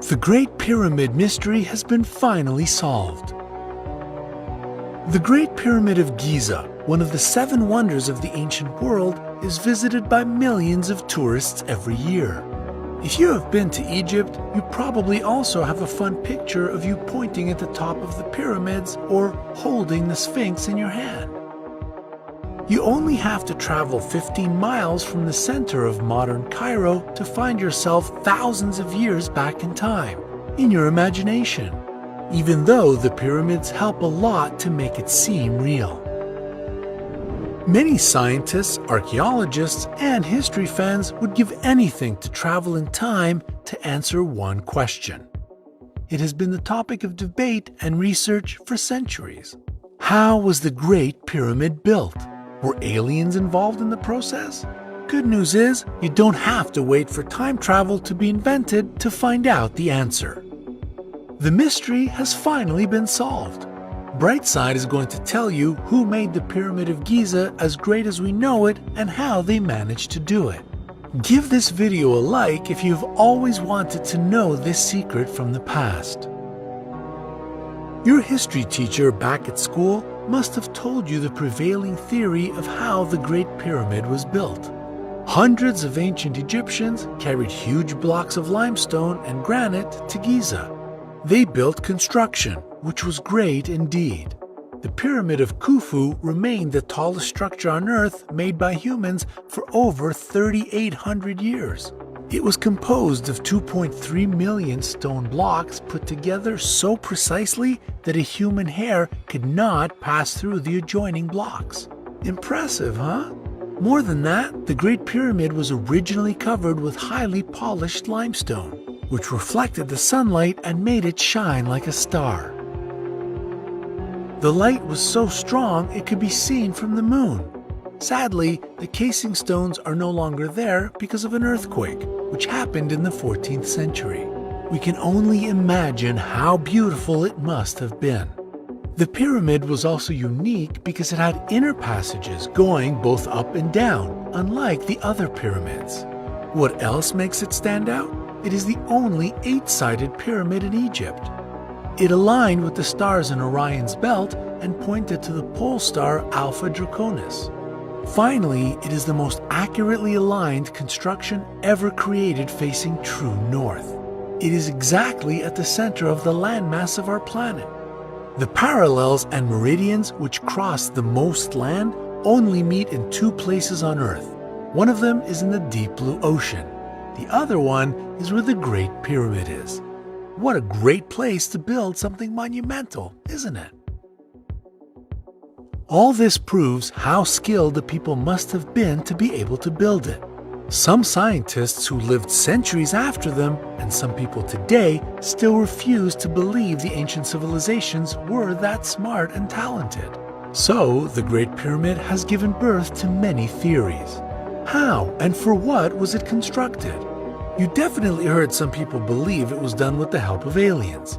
The Great Pyramid mystery has been finally solved. The Great Pyramid of Giza, one of the 7 wonders of the ancient world, is visited by millions of tourists every year. If you have been to Egypt, you probably also have a fun picture of you pointing at the top of the pyramids or holding the Sphinx in your hand. You only have to travel 15 miles from the center of modern Cairo to find yourself thousands of years back in time, in your imagination, even though the pyramids help a lot to make it seem real. Many scientists, archaeologists, and history fans would give anything to travel in time to answer one question. It has been the topic of debate and research for centuries. How was the Great Pyramid built? Were aliens involved in the process? Good news is, you don't have to wait for time travel to be invented to find out the answer. The mystery has finally been solved. Brightside is going to tell you who made the Pyramid of Giza as great as we know it and how they managed to do it. Give this video a like if you've always wanted to know this secret from the past. Your history teacher back at school must have told you the prevailing theory of how the Great Pyramid was built. Hundreds of ancient Egyptians carried huge blocks of limestone and granite to Giza. They built construction, which was great indeed. The Pyramid of Khufu remained the tallest structure on Earth made by humans for over 3,800 years. It was composed of 2.3 million stone blocks put together so precisely that a human hair could not pass through the adjoining blocks. Impressive, huh? More than that, the Great Pyramid was originally covered with highly polished limestone, which reflected the sunlight and made it shine like a star. The light was so strong it could be seen from the moon. Sadly, the casing stones are no longer there because of an earthquake, which happened in the 14th century. We can only imagine how beautiful it must have been. The pyramid was also unique because it had inner passages going both up and down, unlike the other pyramids. What else makes it stand out? It is the only 8-sided pyramid in Egypt. It aligned with the stars in Orion's belt and pointed to the pole star Alpha Draconis. Finally, it is the most accurately aligned construction ever created facing true north. It is exactly at the center of the landmass of our planet. The parallels and meridians which cross the most land only meet in 2 places on Earth. One of them is in the deep blue ocean. The other one is where the Great Pyramid is. What a great place to build something monumental, isn't it? All this proves how skilled the people must have been to be able to build it. Some scientists who lived centuries after them, and some people today, still refuse to believe the ancient civilizations were that smart and talented. So, the Great Pyramid has given birth to many theories. How and for what was it constructed? You definitely heard some people believe it was done with the help of aliens.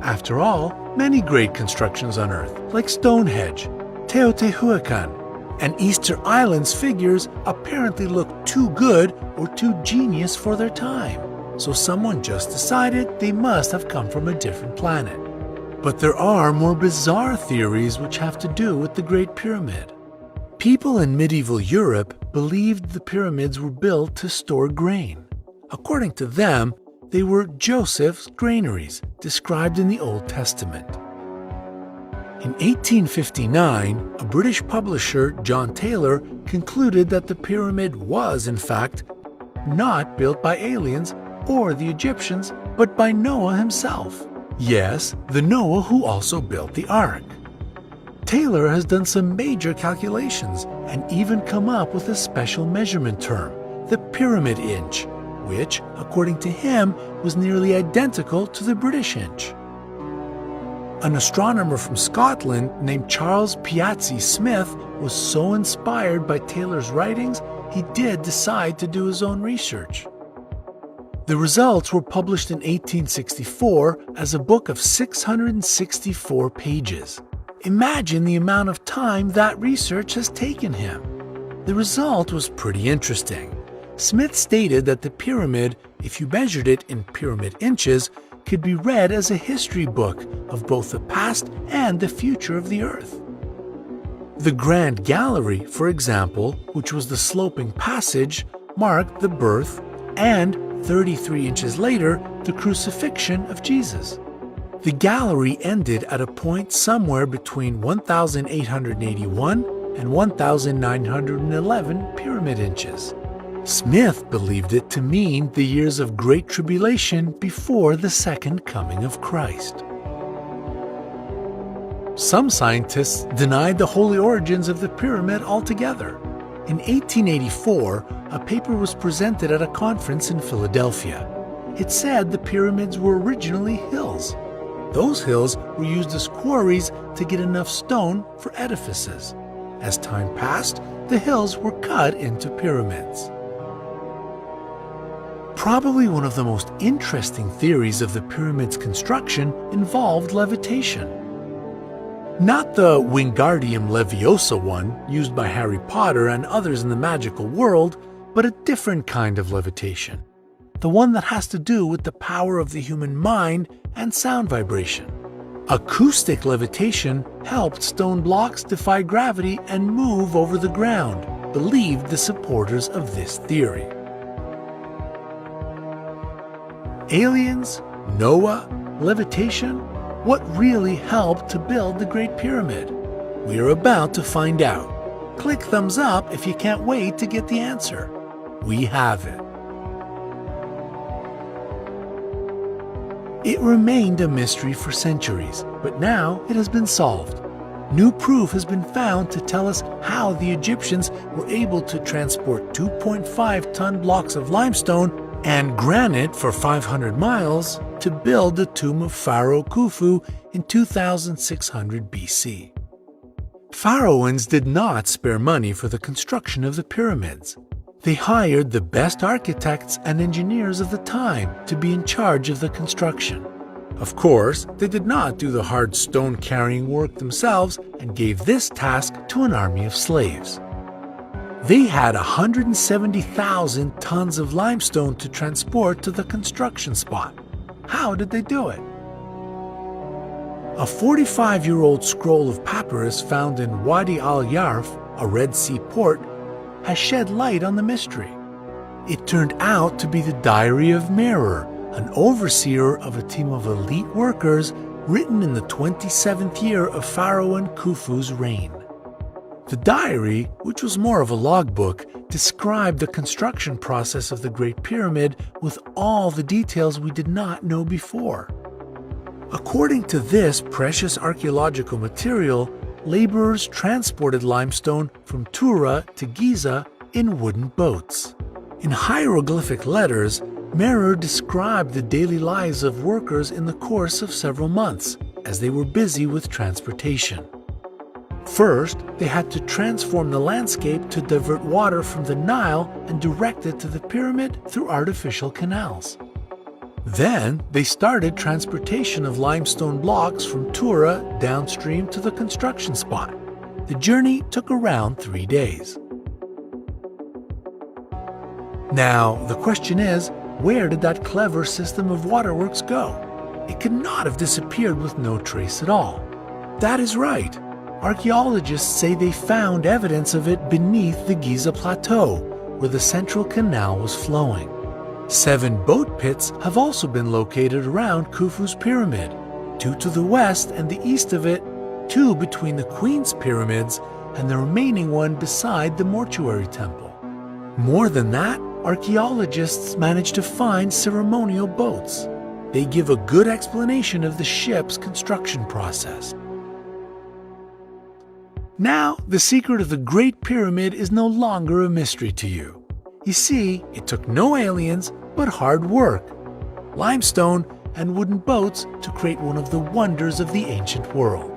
After all, many great constructions on Earth, like Stonehenge, Teotihuacan, and Easter Island's figures apparently look too good or too genius for their time, so someone just decided they must have come from a different planet. But there are more bizarre theories which have to do with the Great Pyramid. People in medieval Europe believed the pyramids were built to store grain. According to them, they were Joseph's granaries, described in the Old Testament. In 1859, a British publisher, John Taylor, concluded that the pyramid was, in fact, not built by aliens or the Egyptians, but by Noah himself. Yes, the Noah who also built the Ark. Taylor has done some major calculations and even come up with a special measurement term, the pyramid inch, which, according to him, was nearly identical to the British inch. An astronomer from Scotland named Charles Piazzi Smith was so inspired by Taylor's writings, he did decide to do his own research. The results were published in 1864 as a book of 664 pages. Imagine the amount of time that research has taken him. The result was pretty interesting. Smith stated that the pyramid if you measured it in pyramid inches, could be read as a history book of both the past and the future of the Earth. The Grand Gallery, for example, which was the sloping passage, marked the birth and, 33 inches later, the crucifixion of Jesus. The gallery ended at a point somewhere between 1,881 and 1,911 pyramid inches. Smith believed it to mean the years of Great Tribulation before the Second Coming of Christ. Some scientists denied the holy origins of the pyramid altogether. In 1884, a paper was presented at a conference in Philadelphia. It said the pyramids were originally hills. Those hills were used as quarries to get enough stone for edifices. As time passed, the hills were cut into pyramids. Probably one of the most interesting theories of the pyramid's construction involved levitation. Not the Wingardium Leviosa one used by Harry Potter and others in the magical world, but a different kind of levitation. The one that has to do with the power of the human mind and sound vibration. Acoustic levitation helped stone blocks defy gravity and move over the ground, believed the supporters of this theory. Aliens? Noah? Levitation? What really helped to build the Great Pyramid? We are about to find out. Click thumbs up if you can't wait to get the answer. We have it. It remained a mystery for centuries, but now it has been solved. New proof has been found to tell us how the Egyptians were able to transport 2.5-ton blocks of limestone and granite for 500 miles to build the tomb of Pharaoh Khufu in 2600 BC. Pharaohs did not spare money for the construction of the pyramids. They hired the best architects and engineers of the time to be in charge of the construction. Of course, they did not do the hard stone-carrying work themselves and gave this task to an army of slaves. They had 170,000 tons of limestone to transport to the construction spot. How did they do it? A 45-year-old scroll of papyrus found in Wadi al-Yarf, a Red Sea port, has shed light on the mystery. It turned out to be the Diary of Merer, an overseer of a team of elite workers written in the 27th year of Pharaoh Khufu's reign. The diary, which was more of a logbook, described the construction process of the Great Pyramid with all the details we did not know before. According to this precious archaeological material, laborers transported limestone from Tura to Giza in wooden boats. In hieroglyphic letters, Merer described the daily lives of workers in the course of several months, as they were busy with transportation. First, they had to transform the landscape to divert water from the Nile and direct it to the pyramid through artificial canals. Then, they started transportation of limestone blocks from Tura downstream to the construction spot. The journey took around 3 days. Now, the question is, where did that clever system of waterworks go? It could not have disappeared with no trace at all. That is right. Archaeologists say they found evidence of it beneath the Giza Plateau, where the central canal was flowing. 7 boat pits have also been located around Khufu's pyramid, 2 to the west and the east of it, 2 between the Queen's pyramids, and the remaining one beside the mortuary temple. More than that, archaeologists managed to find ceremonial boats. They give a good explanation of the ship's construction process. Now, the secret of the Great Pyramid is no longer a mystery to you. You see, it took no aliens, but hard work, limestone and wooden boats to create one of the wonders of the ancient world.